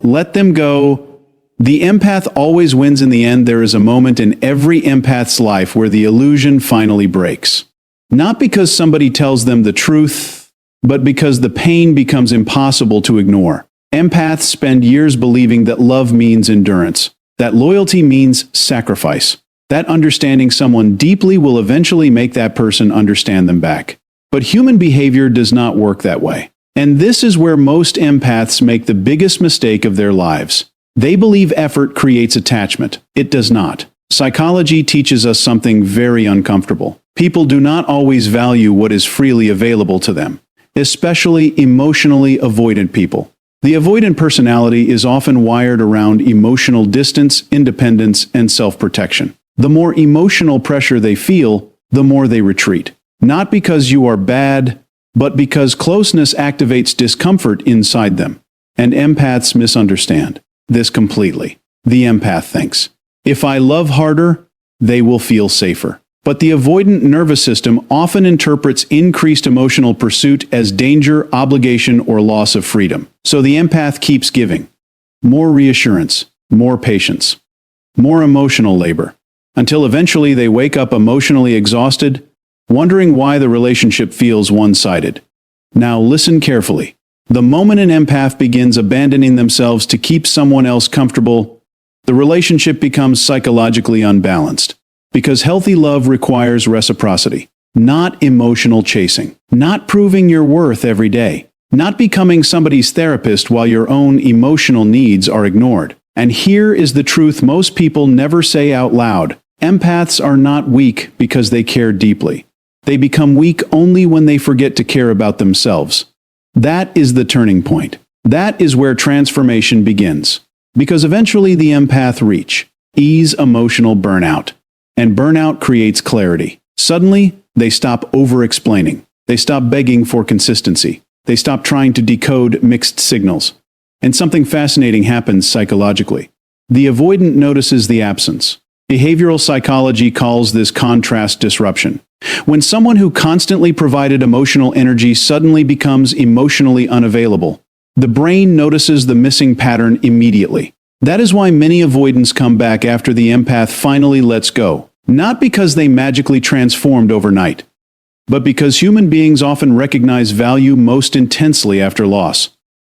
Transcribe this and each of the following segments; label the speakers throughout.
Speaker 1: Let them go. The empath always wins in the end. There is a moment in every empath's life where the illusion finally breaks. Not because somebody tells them the truth, but because the pain becomes impossible to ignore. Empaths spend years believing that love means endurance, that loyalty means sacrifice, that understanding someone deeply will eventually make that person understand them back. But human behavior does not work that way. And this is where most empaths make the biggest mistake of their lives. They believe effort creates attachment. It does not. Psychology teaches us something very uncomfortable. People do not always value what is freely available to them, especially emotionally avoidant people. The avoidant personality is often wired around emotional distance, independence, and self-protection. The more emotional pressure they feel, the more they retreat. Not because you are bad, but because closeness activates discomfort inside them. And empaths misunderstand this completely. The empath thinks, if I love harder, they will feel safer. But the avoidant nervous system often interprets increased emotional pursuit as danger, obligation, or loss of freedom. So the empath keeps giving. More reassurance, more patience, more emotional labor, until eventually they wake up emotionally exhausted, wondering why the relationship feels one-sided. Now listen carefully. The moment an empath begins abandoning themselves to keep someone else comfortable, the relationship becomes psychologically unbalanced. Because healthy love requires reciprocity, not emotional chasing, not proving your worth every day, not becoming somebody's therapist while your own emotional needs are ignored. And here is the truth most people never say out loud. Empaths are not weak because they care deeply. They become weak only when they forget to care about themselves. That is the turning point. That is where transformation begins. Because eventually the empath reach ease emotional burnout. And burnout creates clarity. Suddenly, they stop over-explaining. They stop begging for consistency. They stop trying to decode mixed signals. And something fascinating happens psychologically. The avoidant notices the absence. Behavioral psychology calls this contrast disruption. When someone who constantly provided emotional energy suddenly becomes emotionally unavailable, the brain notices the missing pattern immediately. That is why many avoidants come back after the empath finally lets go. Not because they magically transformed overnight, but because human beings often recognize value most intensely after loss.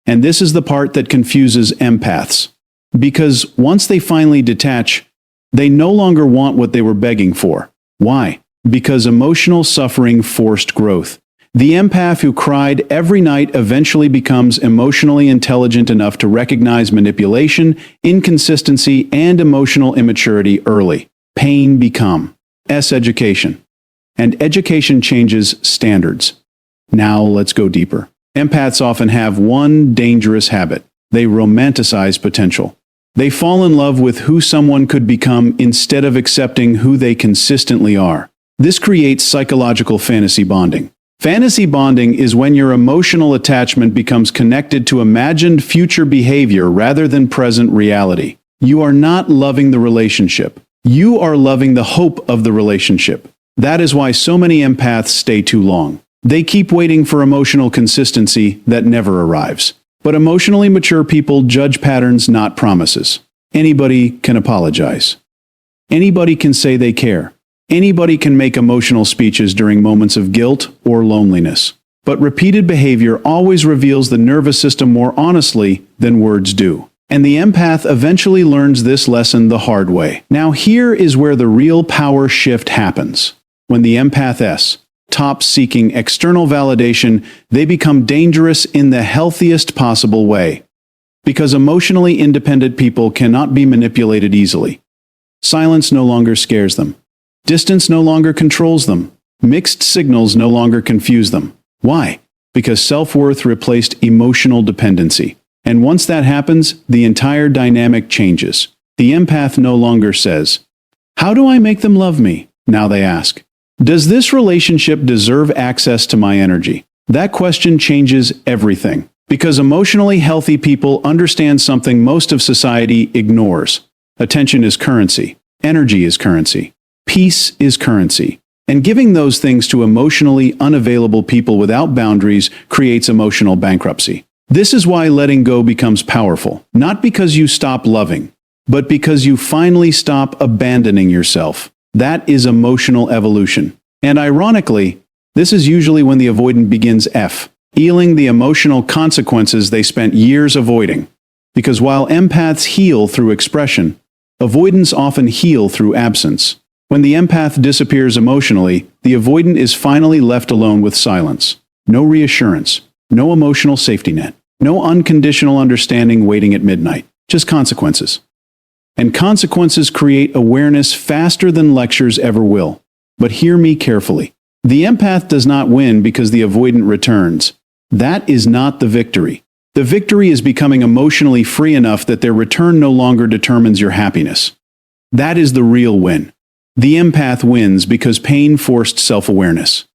Speaker 1: And this is the part that confuses empaths. Because once they finally detach, they no longer want what they were begging for. Why? Because emotional suffering forced growth. The empath who cried every night eventually becomes emotionally intelligent enough to recognize manipulation, inconsistency, and emotional immaturity early. Pain become education. And education changes standards. Now let's go deeper. Empaths often have one dangerous habit. They romanticize potential. They fall in love with who someone could become instead of accepting who they consistently are. This creates psychological fantasy bonding. Fantasy bonding is when your emotional attachment becomes connected to imagined future behavior rather than present reality. You are not loving the relationship. You are loving the hope of the relationship. That is why so many empaths stay too long. They keep waiting for emotional consistency that never arrives. But emotionally mature people judge patterns, not promises. Anybody can apologize. Anybody can say they care. Anybody can make emotional speeches during moments of guilt or loneliness. But repeated behavior always reveals the nervous system more honestly than words do. And the empath eventually learns this lesson the hard way. Now here is where the real power shift happens. When the empath stops seeking external validation, they become dangerous in the healthiest possible way. Because emotionally independent people cannot be manipulated easily. Silence no longer scares them. Distance no longer controls them. Mixed signals no longer confuse them. Why? Because self-worth replaced emotional dependency. And once that happens, the entire dynamic changes. The empath no longer says, "How do I make them love me?" Now they ask, "Does this relationship deserve access to my energy?" That question changes everything. Because emotionally healthy people understand something most of society ignores. Attention is currency. Energy is currency. Peace is currency. And giving those things to emotionally unavailable people without boundaries creates emotional bankruptcy. This is why letting go becomes powerful, not because you stop loving, but because you finally stop abandoning yourself. That is emotional evolution. And ironically, this is usually when the avoidant begins feeling the emotional consequences they spent years avoiding. Because while empaths heal through expression, avoidants often heal through absence. When the empath disappears emotionally, the avoidant is finally left alone with silence. No reassurance, no emotional safety net, no unconditional understanding waiting at midnight, just consequences. And consequences create awareness faster than lectures ever will. But hear me carefully. The empath does not win because the avoidant returns. That is not the victory. The victory is becoming emotionally free enough that their return no longer determines your happiness. That is the real win. The empath wins because pain forced self-awareness.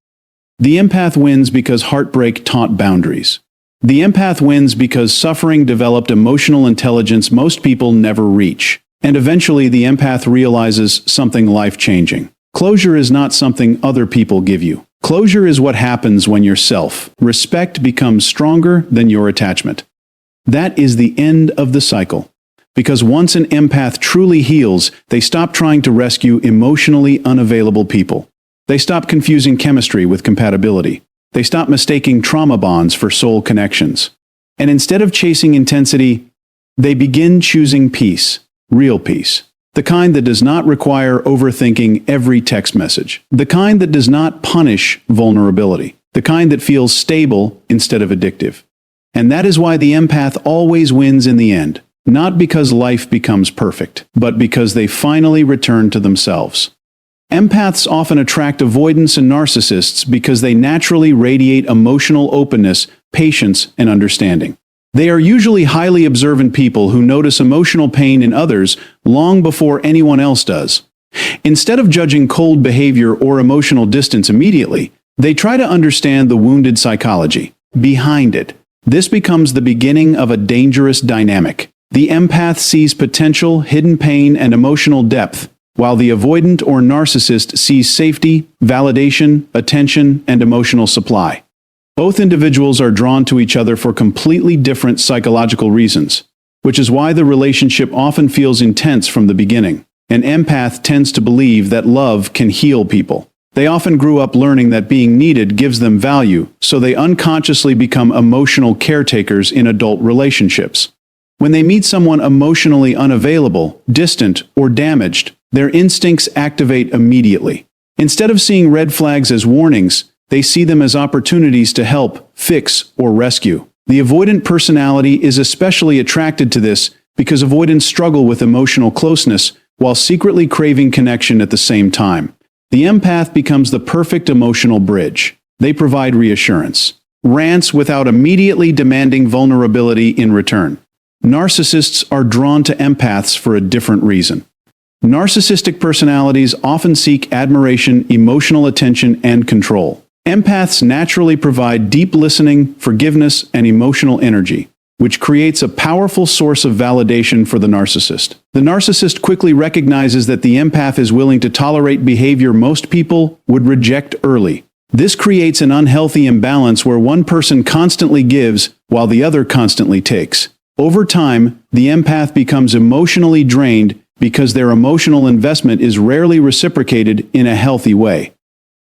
Speaker 1: The empath wins because heartbreak taught boundaries. The empath wins because suffering developed emotional intelligence most people never reach. And eventually the empath realizes something life-changing. Closure is not something other people give you. Closure is what happens when your self-respect becomes stronger than your attachment. That is the end of the cycle. Because once an empath truly heals, they stop trying to rescue emotionally unavailable people. They stop confusing chemistry with compatibility. They stop mistaking trauma bonds for soul connections. And instead of chasing intensity, they begin choosing peace, real peace. The kind that does not require overthinking every text message. The kind that does not punish vulnerability. The kind that feels stable instead of addictive. And that is why the empath always wins in the end. Not because life becomes perfect, but because they finally return to themselves. Empaths often attract avoidants and narcissists because they naturally radiate emotional openness, patience, and understanding. They are usually highly observant people who notice emotional pain in others long before anyone else does. Instead of judging cold behavior or emotional distance immediately, they try to understand the wounded psychology behind it. This becomes the beginning of a dangerous dynamic. The empath sees potential, hidden pain, and emotional depth, while the avoidant or narcissist sees safety, validation, attention, and emotional supply. Both individuals are drawn to each other for completely different psychological reasons, which is why the relationship often feels intense from the beginning. An empath tends to believe that love can heal people. They often grew up learning that being needed gives them value, so they unconsciously become emotional caretakers in adult relationships. When they meet someone emotionally unavailable, distant, or damaged, their instincts activate immediately. Instead of seeing red flags as warnings, they see them as opportunities to help, fix, or rescue. The avoidant personality is especially attracted to this because avoidants struggle with emotional closeness while secretly craving connection at the same time. The empath becomes the perfect emotional bridge. They provide reassurance, rants without immediately demanding vulnerability in return. Narcissists are drawn to empaths for a different reason. Narcissistic personalities often seek admiration, emotional attention, and control. Empaths naturally provide deep listening, forgiveness, and emotional energy, which creates a powerful source of validation for the narcissist. The narcissist quickly recognizes that the empath is willing to tolerate behavior most people would reject early. This creates an unhealthy imbalance where one person constantly gives while the other constantly takes. Over time, the empath becomes emotionally drained because their emotional investment is rarely reciprocated in a healthy way.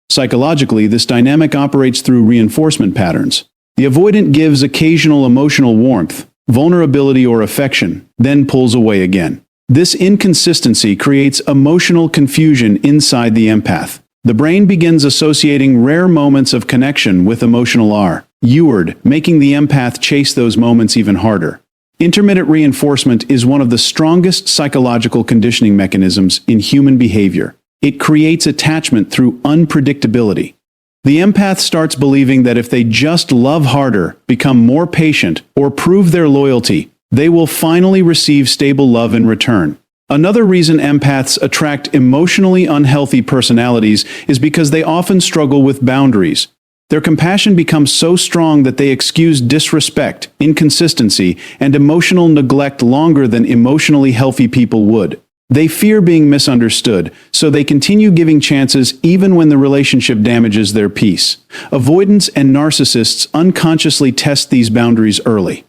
Speaker 1: Psychologically, this dynamic operates through reinforcement patterns. The avoidant gives occasional emotional warmth, vulnerability, or affection, then pulls away again. This inconsistency creates emotional confusion inside the empath. The brain begins associating rare moments of connection with emotional reward, making the empath chase those moments even harder. Intermittent reinforcement is one of the strongest psychological conditioning mechanisms in human behavior. It creates attachment through unpredictability. The empath starts believing that if they just love harder, become more patient, or prove their loyalty, they will finally receive stable love in return. Another reason empaths attract emotionally unhealthy personalities is because they often struggle with boundaries. Their compassion becomes so strong that they excuse disrespect, inconsistency, and emotional neglect longer than emotionally healthy people would. They fear being misunderstood, so they continue giving chances even when the relationship damages their peace. Avoidants and narcissists unconsciously test these boundaries early.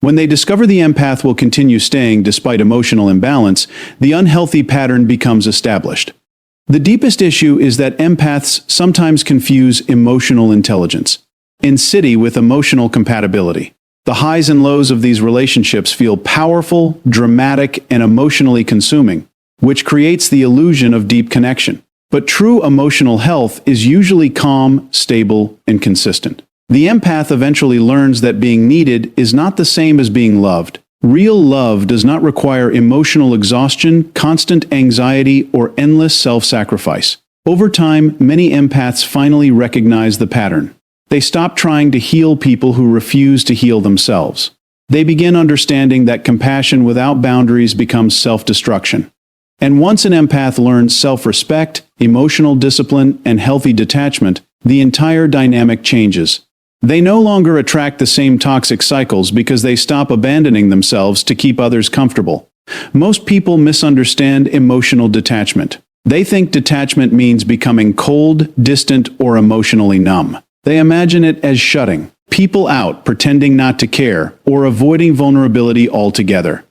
Speaker 1: When they discover the empath will continue staying despite emotional imbalance, the unhealthy pattern becomes established. The deepest issue is that empaths sometimes confuse emotional intelligence with emotional compatibility. The highs and lows of these relationships feel powerful, dramatic, and emotionally consuming, which creates the illusion of deep connection. But true emotional health is usually calm, stable, and consistent. The empath eventually learns that being needed is not the same as being loved. Real love does not require emotional exhaustion, constant anxiety, or endless self-sacrifice. Over time, many empaths finally recognize the pattern. They stop trying to heal people who refuse to heal themselves. They begin understanding that compassion without boundaries becomes self-destruction. And once an empath learns self-respect, emotional discipline, and healthy detachment, the entire dynamic changes. They no longer attract the same toxic cycles because they stop abandoning themselves to keep others comfortable. Most people misunderstand emotional detachment. They think detachment means becoming cold, distant, or emotionally numb. They imagine it as shutting people out, pretending not to care, or avoiding vulnerability altogether.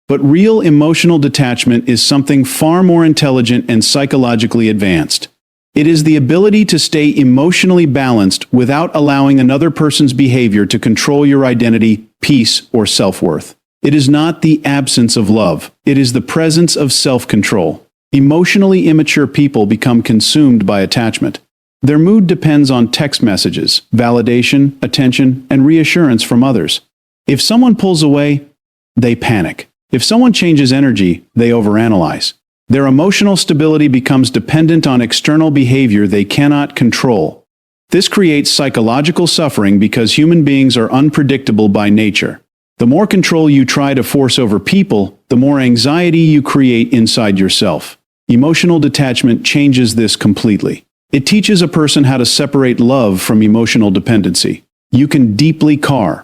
Speaker 1: But real emotional detachment is something far more intelligent and psychologically advanced. It is the ability to stay emotionally balanced without allowing another person's behavior to control your identity, peace, or self-worth. It is not the absence of love. It is the presence of self-control. Emotionally immature people become consumed by attachment. Their mood depends on text messages, validation, attention, and reassurance from others. If someone pulls away, they panic. If someone changes energy, they overanalyze. Their emotional stability becomes dependent on external behavior they cannot control. This creates psychological suffering because human beings are unpredictable by nature. The more control you try to force over people, the more anxiety you create inside yourself. Emotional detachment changes this completely. It teaches a person how to separate love from emotional dependency. You can deeply care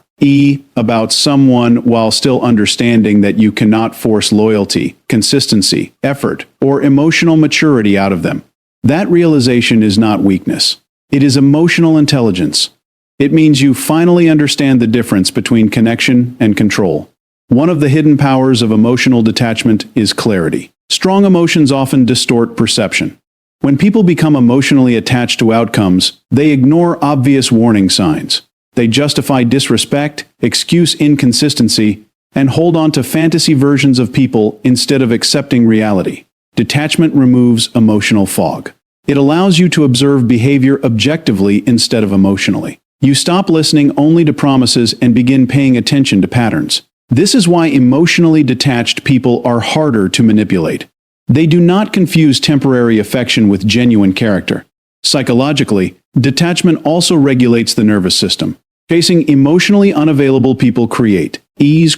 Speaker 1: about someone while still understanding that you cannot force loyalty, consistency, effort, or emotional maturity out of them. That realization is not weakness. It is emotional intelligence. It means you finally understand the difference between connection and control. One of the hidden powers of emotional detachment is clarity. Strong emotions often distort perception. When people become emotionally attached to outcomes, they ignore obvious warning signs. They justify disrespect, excuse inconsistency, and hold on to fantasy versions of people instead of accepting reality. Detachment removes emotional fog. It allows you to observe behavior objectively instead of emotionally. You stop listening only to promises and begin paying attention to patterns. This is why emotionally detached people are harder to manipulate. They do not confuse temporary affection with genuine character. Psychologically, detachment also regulates the nervous system. Chasing emotionally unavailable people create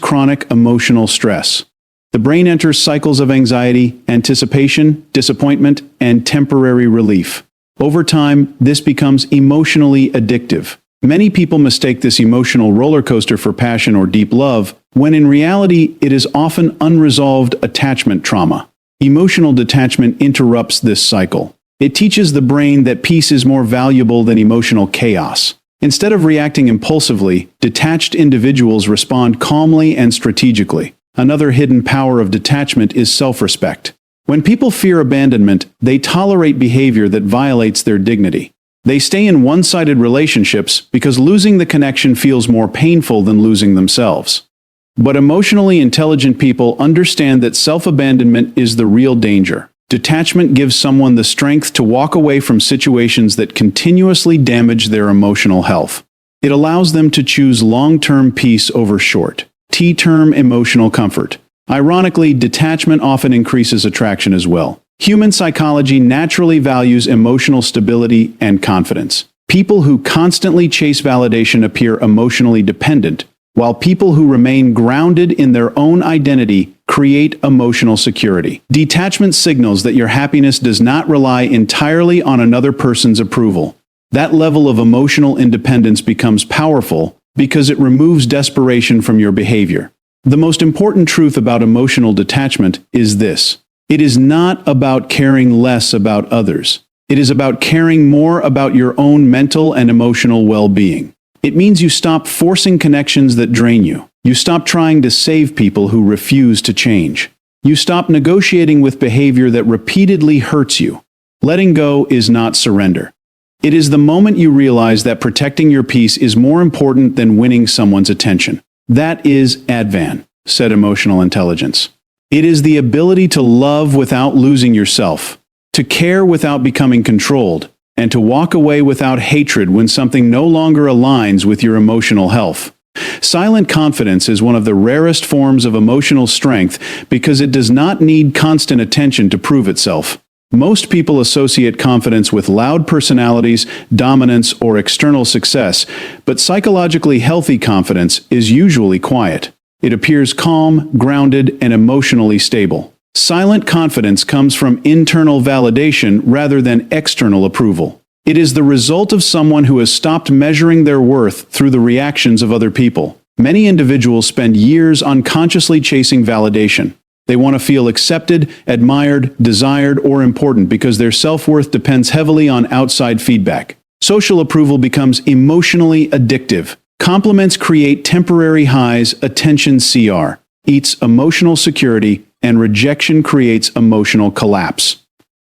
Speaker 1: chronic emotional stress. The brain enters cycles of anxiety, anticipation, disappointment, and temporary relief. Over time, this becomes emotionally addictive. Many people mistake this emotional roller coaster for passion or deep love, when in reality it is often unresolved attachment trauma. Emotional detachment interrupts this cycle. It teaches the brain that peace is more valuable than emotional chaos. Instead of reacting impulsively, detached individuals respond calmly and strategically. Another hidden power of detachment is self-respect. When people fear abandonment, they tolerate behavior that violates their dignity. They stay in one-sided relationships because losing the connection feels more painful than losing themselves. But emotionally intelligent people understand that self-abandonment is the real danger. Detachment gives someone the strength to walk away from situations that continuously damage their emotional health. It allows them to choose long-term peace over short-term emotional comfort. Ironically, detachment often increases attraction as well. Human psychology naturally values emotional stability and confidence. People who constantly chase validation appear emotionally dependent, while people who remain grounded in their own identity create emotional security. Detachment signals that your happiness does not rely entirely on another person's approval. That level of emotional independence becomes powerful because it removes desperation from your behavior. The most important truth about emotional detachment is this: It is not about caring less about others. It is about caring more about your own mental and emotional well-being. It means you stop forcing connections that drain you. You stop trying to save people who refuse to change. You stop negotiating with behavior that repeatedly hurts you. Letting go is not surrender. It is the moment you realize that protecting your peace is more important than winning someone's attention. That is Advan, said emotional intelligence. It is the ability to love without losing yourself, to care without becoming controlled, and to walk away without hatred when something no longer aligns with your emotional health. Silent confidence is one of the rarest forms of emotional strength because it does not need constant attention to prove itself. Most people associate confidence with loud personalities, dominance, or external success, but psychologically healthy confidence is usually quiet. It appears calm, grounded, and emotionally stable. Silent confidence comes from internal validation rather than external approval. It is the result of someone who has stopped measuring their worth through the reactions of other people. Many individuals spend years unconsciously chasing validation. They want to feel accepted, admired, desired, or important because their self-worth depends heavily on outside feedback. Social approval becomes emotionally addictive. Compliments create temporary highs, attention eats emotional security, and rejection creates emotional collapse.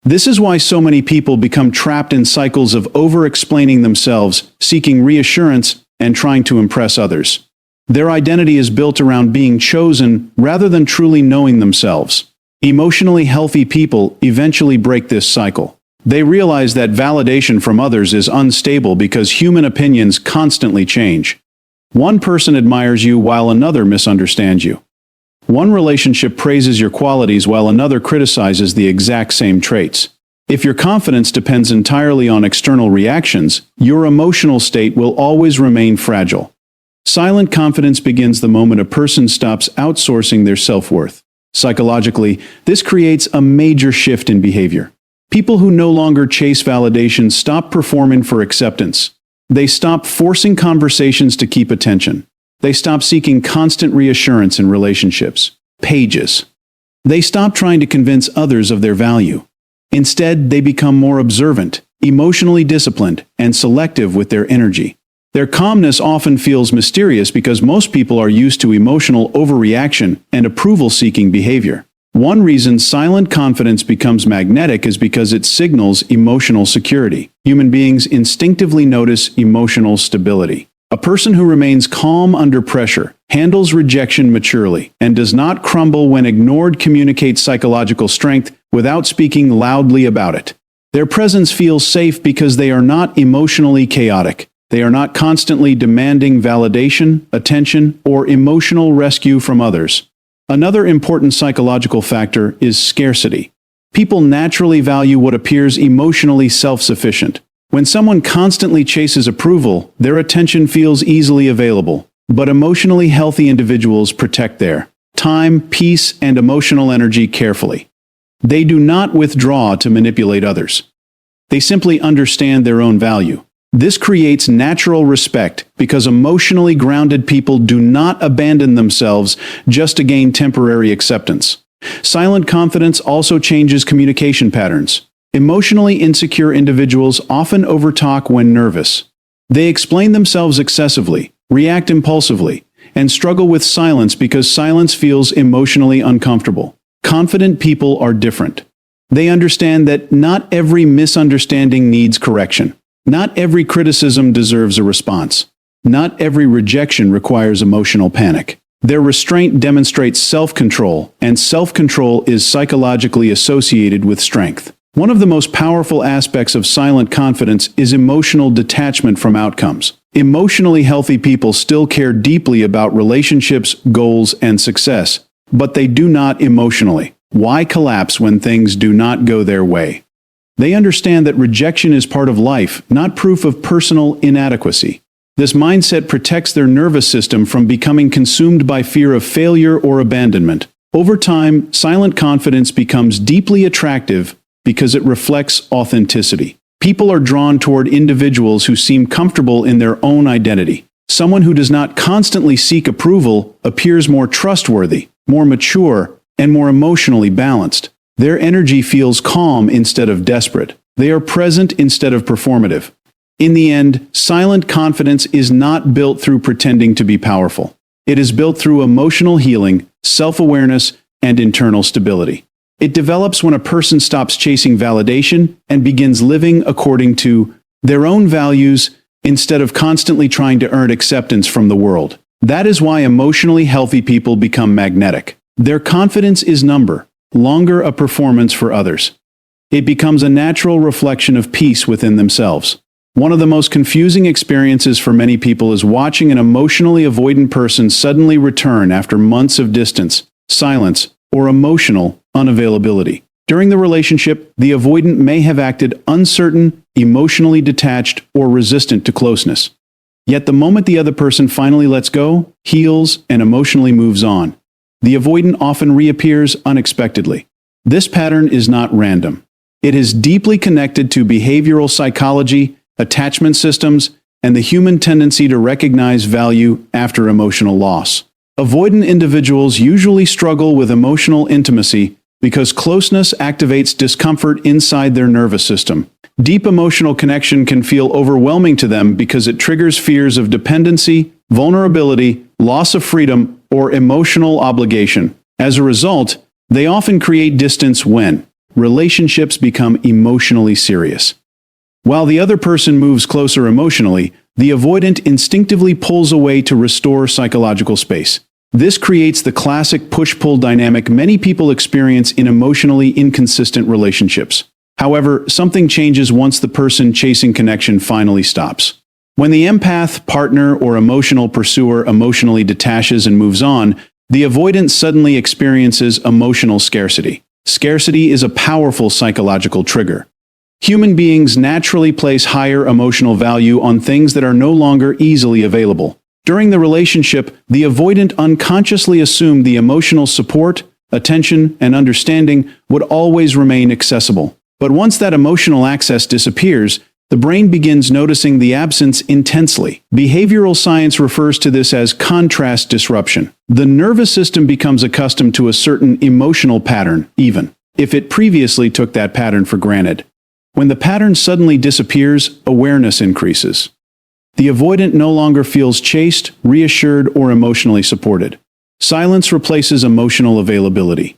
Speaker 1: This is why so many people become trapped in cycles of over-explaining themselves, seeking reassurance, and trying to impress others. Their identity is built around being chosen rather than truly knowing themselves. Emotionally healthy people eventually break this cycle. They realize that validation from others is unstable because human opinions constantly change. One person admires you while another misunderstands you. One relationship praises your qualities while another criticizes the exact same traits. If your confidence depends entirely on external reactions, your emotional state will always remain fragile. Silent confidence begins the moment a person stops outsourcing their self-worth. Psychologically, this creates a major shift in behavior. People who no longer chase validation stop performing for acceptance. They stop forcing conversations to keep attention. They stop seeking constant reassurance in relationships. They stop trying to convince others of their value. Instead, they become more observant, emotionally disciplined, and selective with their energy. Their calmness often feels mysterious because most people are used to emotional overreaction and approval-seeking behavior. One reason silent confidence becomes magnetic is because it signals emotional security. Human beings instinctively notice emotional stability. A person who remains calm under pressure, handles rejection maturely, and does not crumble when ignored communicates psychological strength without speaking loudly about it. Their presence feels safe because they are not emotionally chaotic. They are not constantly demanding validation, attention, or emotional rescue from others. Another important psychological factor is scarcity. People naturally value what appears emotionally self-sufficient. When someone constantly chases approval, their attention feels easily available. But emotionally healthy individuals protect their time, peace, and emotional energy carefully. They do not withdraw to manipulate others. They simply understand their own value. This creates natural respect because emotionally grounded people do not abandon themselves just to gain temporary acceptance. Silent confidence also changes communication patterns. Emotionally insecure individuals often overtalk when nervous. They explain themselves excessively, react impulsively, and struggle with silence because silence feels emotionally uncomfortable. Confident people are different. They understand that not every misunderstanding needs correction. Not every criticism deserves a response. Not every rejection requires emotional panic. Their restraint demonstrates self-control, and self-control is psychologically associated with strength. One of the most powerful aspects of silent confidence is emotional detachment from outcomes. Emotionally healthy people still care deeply about relationships, goals, and success, but they do not emotionally. Why collapse when things do not go their way? They understand that rejection is part of life, not proof of personal inadequacy. This mindset protects their nervous system from becoming consumed by fear of failure or abandonment. Over time, silent confidence becomes deeply attractive because it reflects authenticity. People are drawn toward individuals who seem comfortable in their own identity. Someone who does not constantly seek approval appears more trustworthy, more mature, and more emotionally balanced. Their energy feels calm instead of desperate. They are present instead of performative. In the end, silent confidence is not built through pretending to be powerful. It is built through emotional healing, self-awareness, and internal stability. It develops when a person stops chasing validation and begins living according to their own values instead of constantly trying to earn acceptance from the world. That is why emotionally healthy people become magnetic. Their confidence is no longer a performance for others. It becomes a natural reflection of peace within themselves. One of the most confusing experiences for many people is watching an emotionally avoidant person suddenly return after months of distance, silence, or emotional unavailability. During the relationship, the avoidant may have acted uncertain, emotionally detached, or resistant to closeness. Yet the moment the other person finally lets go, heals, and emotionally moves on, the avoidant often reappears unexpectedly. This pattern is not random. It is deeply connected to behavioral psychology, attachment systems, and the human tendency to recognize value after emotional loss. Avoidant individuals usually struggle with emotional intimacy because closeness activates discomfort inside their nervous system. Deep emotional connection can feel overwhelming to them because it triggers fears of dependency, vulnerability, loss of freedom, or emotional obligation. As a result, they often create distance when relationships become emotionally serious. While the other person moves closer emotionally, the avoidant instinctively pulls away to restore psychological space. This creates the classic push-pull dynamic many people experience in emotionally inconsistent relationships. However, something changes once the person chasing connection finally stops. When the empath, partner, or emotional pursuer emotionally detaches and moves on, the avoidant suddenly experiences emotional scarcity. Scarcity is a powerful psychological trigger. Human beings naturally place higher emotional value on things that are no longer easily available. During the relationship, the avoidant unconsciously assumed the emotional support, attention, and understanding would always remain accessible. But once that emotional access disappears, the brain begins noticing the absence intensely. Behavioral science refers to this as contrast disruption. The nervous system becomes accustomed to a certain emotional pattern, even if it previously took that pattern for granted. When the pattern suddenly disappears, awareness increases. The avoidant no longer feels chased, reassured, or emotionally supported. Silence replaces emotional availability.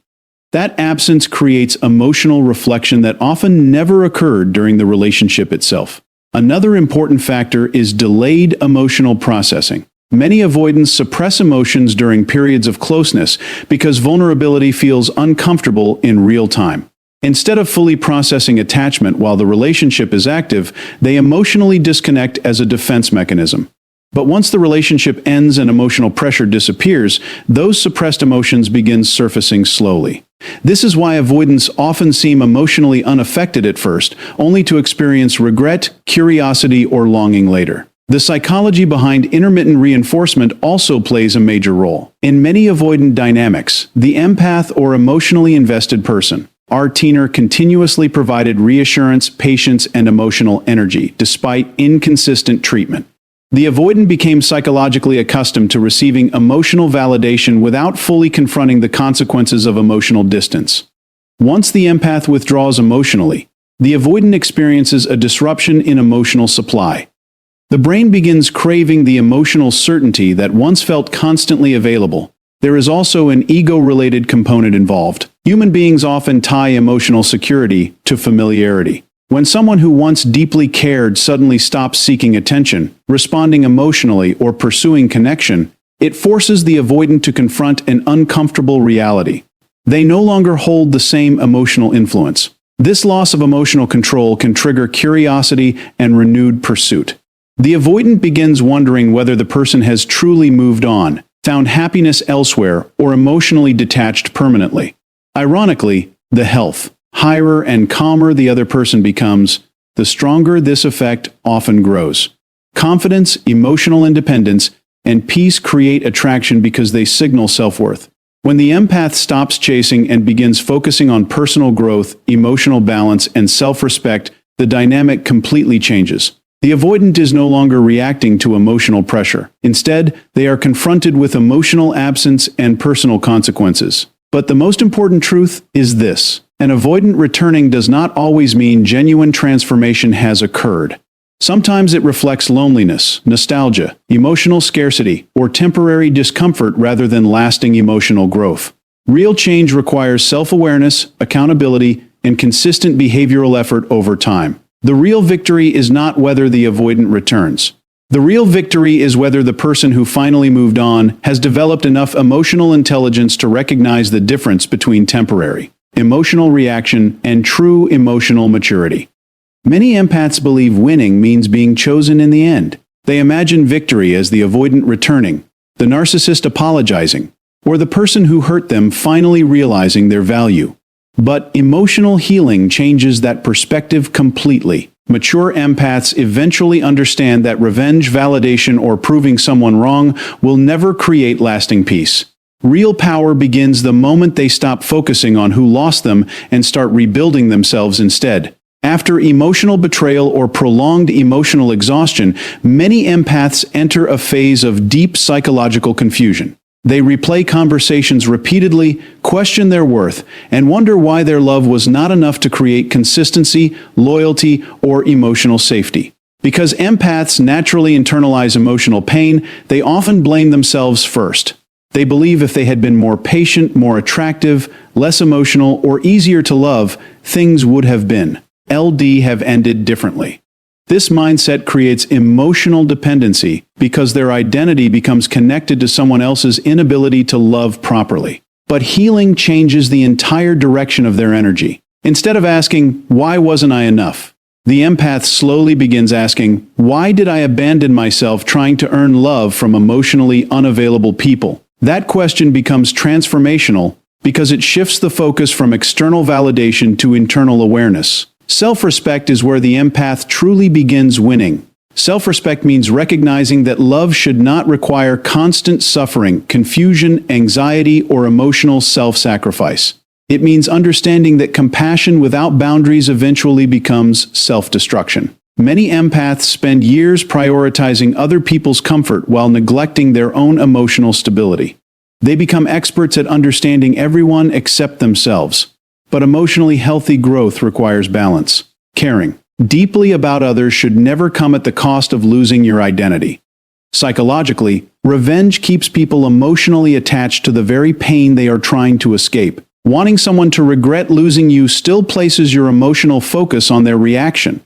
Speaker 1: That absence creates emotional reflection that often never occurred during the relationship itself. Another important factor is delayed emotional processing. Many avoidants suppress emotions during periods of closeness because vulnerability feels uncomfortable in real time. Instead of fully processing attachment while the relationship is active, they emotionally disconnect as a defense mechanism. But once the relationship ends and emotional pressure disappears, those suppressed emotions begin surfacing slowly. This is why avoidants often seem emotionally unaffected at first, only to experience regret, curiosity, or longing later. The psychology behind intermittent reinforcement also plays a major role. In many avoidant dynamics, the empath or emotionally invested person, our teener, continuously provided reassurance, patience, and emotional energy, despite inconsistent treatment. The avoidant became psychologically accustomed to receiving emotional validation without fully confronting the consequences of emotional distance. Once the empath withdraws emotionally, the avoidant experiences a disruption in emotional supply. The brain begins craving the emotional certainty that once felt constantly available. There is also an ego-related component involved. Human beings often tie emotional security to familiarity. When someone who once deeply cared suddenly stops seeking attention, responding emotionally, or pursuing connection, it forces the avoidant to confront an uncomfortable reality. They no longer hold the same emotional influence. This loss of emotional control can trigger curiosity and renewed pursuit. The avoidant begins wondering whether the person has truly moved on, found happiness elsewhere, or emotionally detached permanently. Ironically, the higher and calmer the other person becomes, the stronger this effect often grows. Confidence, emotional independence, and peace create attraction because they signal self-worth. When the empath stops chasing and begins focusing on personal growth, emotional balance, and self-respect, the dynamic completely changes. The avoidant is no longer reacting to emotional pressure. Instead, they are confronted with emotional absence and personal consequences. But the most important truth is this: An avoidant returning does not always mean genuine transformation has occurred. Sometimes it reflects loneliness, nostalgia, emotional scarcity, or temporary discomfort rather than lasting emotional growth. Real change requires self-awareness, accountability, and consistent behavioral effort over time. The real victory is not whether the avoidant returns. The real victory is whether the person who finally moved on has developed enough emotional intelligence to recognize the difference between temporary emotional reaction and true emotional maturity. Many empaths believe winning means being chosen in the end. They imagine victory as the avoidant returning, the narcissist apologizing, or the person who hurt them finally realizing their value. But emotional healing changes that perspective completely. Mature empaths eventually understand that revenge, validation, or proving someone wrong will never create lasting peace. Real power begins the moment they stop focusing on who lost them and start rebuilding themselves instead. After emotional betrayal or prolonged emotional exhaustion, many empaths enter a phase of deep psychological confusion. They replay conversations repeatedly, question their worth, and wonder why their love was not enough to create consistency, loyalty, or emotional safety. Because empaths naturally internalize emotional pain, they often blame themselves first. They believe if they had been more patient, more attractive, less emotional, or easier to love, things would have been. Have ended differently. This mindset creates emotional dependency because their identity becomes connected to someone else's inability to love properly. But healing changes the entire direction of their energy. Instead of asking, "Why wasn't I enough?" the empath slowly begins asking, "Why did I abandon myself trying to earn love from emotionally unavailable people?" That question becomes transformational because it shifts the focus from external validation to internal awareness. Self-respect is where the empath truly begins winning. Self-respect means recognizing that love should not require constant suffering, confusion, anxiety, or emotional self-sacrifice. It means understanding that compassion without boundaries eventually becomes self-destruction. Many empaths spend years prioritizing other people's comfort while neglecting their own emotional stability. They become experts at understanding everyone except themselves. But emotionally healthy growth requires balance. Caring deeply about others should never come at the cost of losing your identity. Psychologically, revenge keeps people emotionally attached to the very pain they are trying to escape. Wanting someone to regret losing you still places your emotional focus on their reaction.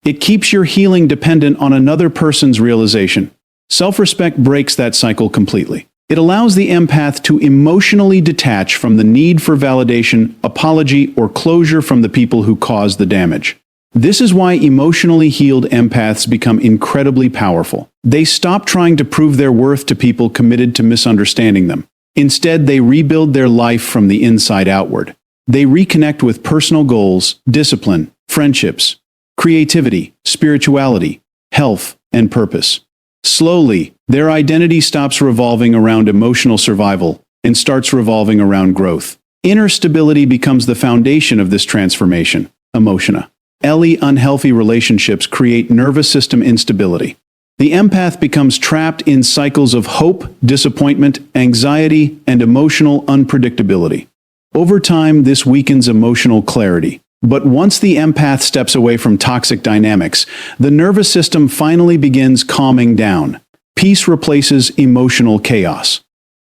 Speaker 1: It keeps your healing dependent on another person's realization. Self-respect breaks that cycle completely. It allows the empath to emotionally detach from the need for validation, apology, or closure from the people who caused the damage. This is why emotionally healed empaths become incredibly powerful. They stop trying to prove their worth to people committed to misunderstanding them. Instead, they rebuild their life from the inside outward. They reconnect with personal goals, discipline, friendships, creativity, spirituality, health, and purpose. Slowly, their identity stops revolving around emotional survival and starts revolving around growth. Inner stability becomes the foundation of this transformation. Unhealthy relationships create nervous system instability. The empath becomes trapped in cycles of hope, disappointment, anxiety, and emotional unpredictability. Over time, this weakens emotional clarity. But once the empath steps away from toxic dynamics, the nervous system finally begins calming down. Peace replaces emotional chaos.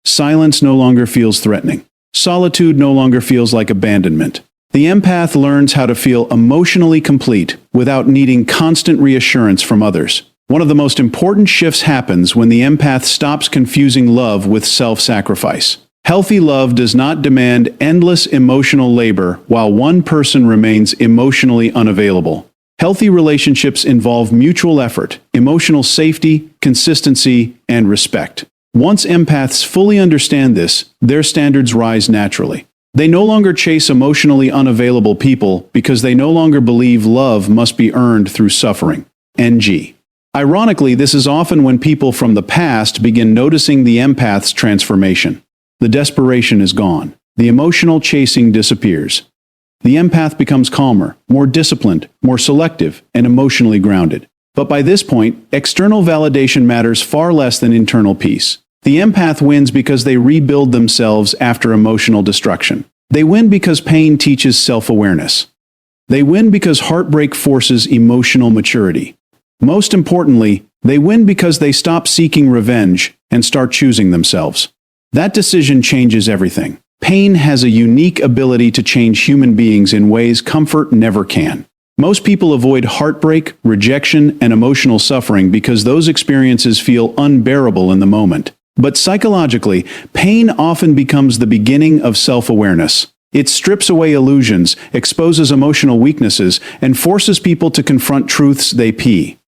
Speaker 1: Silence no longer feels threatening. Solitude no longer feels like abandonment. The empath learns how to feel emotionally complete without needing constant reassurance from others. One of the most important shifts happens when the empath stops confusing love with self-sacrifice. Healthy love does not demand endless emotional labor while one person remains emotionally unavailable. Healthy relationships involve mutual effort, emotional safety, consistency, and respect. Once empaths fully understand this, their standards rise naturally. They no longer chase emotionally unavailable people because they no longer believe love must be earned through suffering. Ironically, this is often when people from the past begin noticing the empath's transformation. The desperation is gone. The emotional chasing disappears. The empath becomes calmer, more disciplined, more selective, and emotionally grounded. But by this point, external validation matters far less than internal peace. The empath wins because they rebuild themselves after emotional destruction. They win because pain teaches self-awareness. They win because heartbreak forces emotional maturity. Most importantly, they win because they stop seeking revenge and start choosing themselves. That decision changes everything. Pain has a unique ability to change human beings in ways comfort never can. Most people avoid heartbreak, rejection, and emotional suffering because those experiences feel unbearable in the moment. But psychologically, pain often becomes the beginning of self-awareness. It strips away illusions, exposes emotional weaknesses, and forces people to confront truths they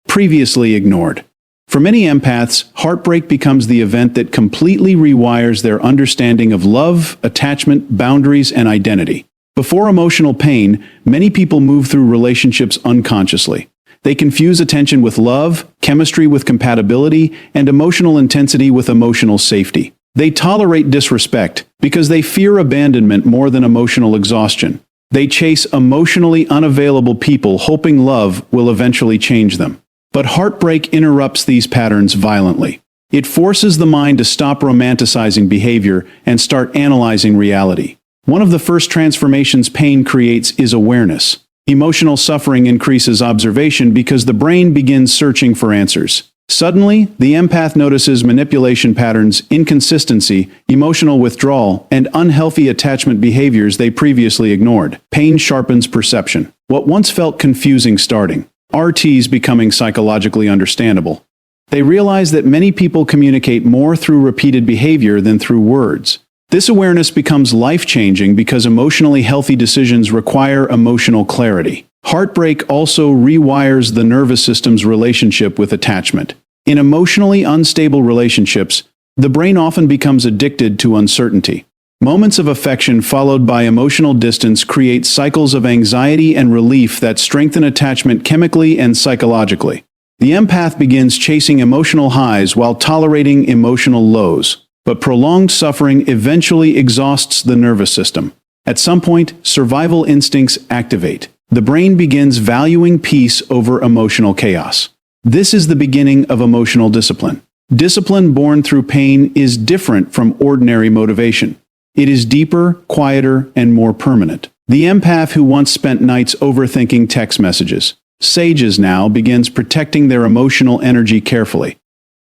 Speaker 1: previously ignored. For many empaths, heartbreak becomes the event that completely rewires their understanding of love, attachment, boundaries, and identity. Before emotional pain, many people move through relationships unconsciously. They confuse attention with love, chemistry with compatibility, and emotional intensity with emotional safety. They tolerate disrespect because they fear abandonment more than emotional exhaustion. They chase emotionally unavailable people hoping love will eventually change them. But heartbreak interrupts these patterns violently. It forces the mind to stop romanticizing behavior and start analyzing reality. One of the first transformations pain creates is awareness. Emotional suffering increases observation because the brain begins searching for answers. Suddenly, the empath notices manipulation patterns, inconsistency, emotional withdrawal, and unhealthy attachment behaviors they previously ignored. Pain sharpens perception. What once felt confusing starting RTs becoming psychologically understandable. They realize that many people communicate more through repeated behavior than through words. This awareness becomes life-changing because emotionally healthy decisions require emotional clarity. Heartbreak also rewires the nervous system's relationship with attachment. In emotionally unstable relationships, the brain often becomes addicted to uncertainty. Moments of affection followed by emotional distance create cycles of anxiety and relief that strengthen attachment chemically and psychologically. The empath begins chasing emotional highs while tolerating emotional lows, but prolonged suffering eventually exhausts the nervous system. At some point, survival instincts activate. The brain begins valuing peace over emotional chaos. This is the beginning of emotional discipline. Discipline born through pain is different from ordinary motivation. It is deeper, quieter, and more permanent. The empath who once spent nights overthinking text messages, sages now begins protecting their emotional energy carefully.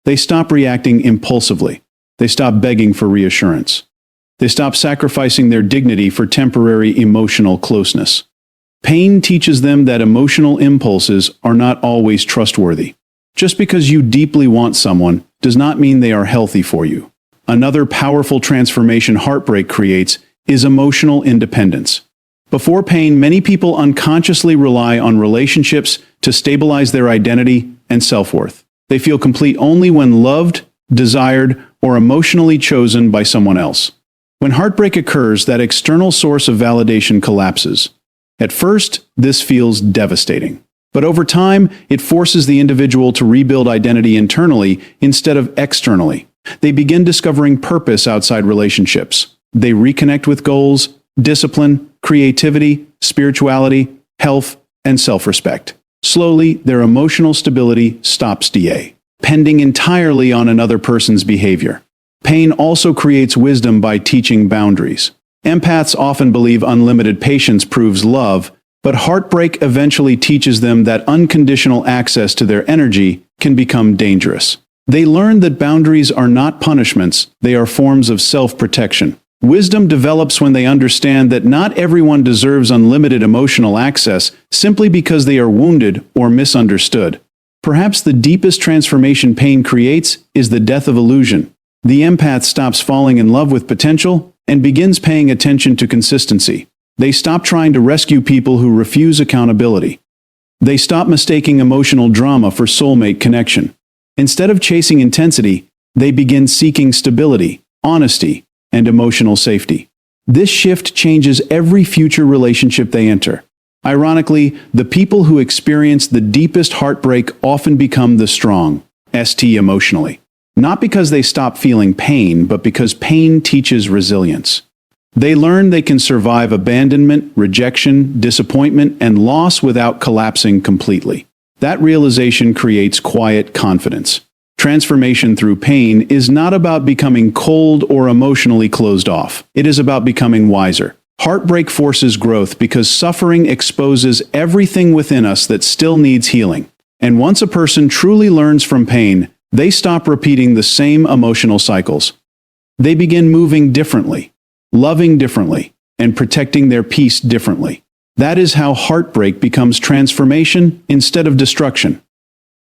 Speaker 1: They stop reacting impulsively. They stop begging for reassurance. They stop sacrificing their dignity for temporary emotional closeness. Pain teaches them that emotional impulses are not always trustworthy. Just because you deeply want someone does not mean they are healthy for you. Another powerful transformation heartbreak creates is emotional independence. Before pain, many people unconsciously rely on relationships to stabilize their identity and self-worth. They feel complete only when loved, desired, or emotionally chosen by someone else. When heartbreak occurs, that external source of validation collapses. At first, this feels devastating. But over time, it forces the individual to rebuild identity internally instead of externally. They begin discovering purpose outside relationships. They reconnect with goals, discipline, creativity, spirituality, health, and self-respect. Slowly, their emotional stability stops depending entirely on another person's behavior. Pain also creates wisdom by teaching boundaries. Empaths often believe unlimited patience proves love, but heartbreak eventually teaches them that unconditional access to their energy can become dangerous. They learn that boundaries are not punishments, they are forms of self-protection. Wisdom develops when they understand that not everyone deserves unlimited emotional access simply because they are wounded or misunderstood. Perhaps the deepest transformation pain creates is the death of illusion. The empath stops falling in love with potential and begins paying attention to consistency. They stop trying to rescue people who refuse accountability. They stop mistaking emotional drama for soulmate connection. Instead of chasing intensity, they begin seeking stability, honesty, and emotional safety. This shift changes every future relationship they enter. Ironically, the people who experience the deepest heartbreak often become the strong, emotionally. Not because they stop feeling pain, but because pain teaches resilience. They learn they can survive abandonment, rejection, disappointment, and loss without collapsing completely. That realization creates quiet confidence. Transformation through pain is not about becoming cold or emotionally closed off. It is about becoming wiser. Heartbreak forces growth because suffering exposes everything within us that still needs healing. And once a person truly learns from pain, they stop repeating the same emotional cycles. They begin moving differently, loving differently, and protecting their peace differently. That is how heartbreak becomes transformation instead of destruction.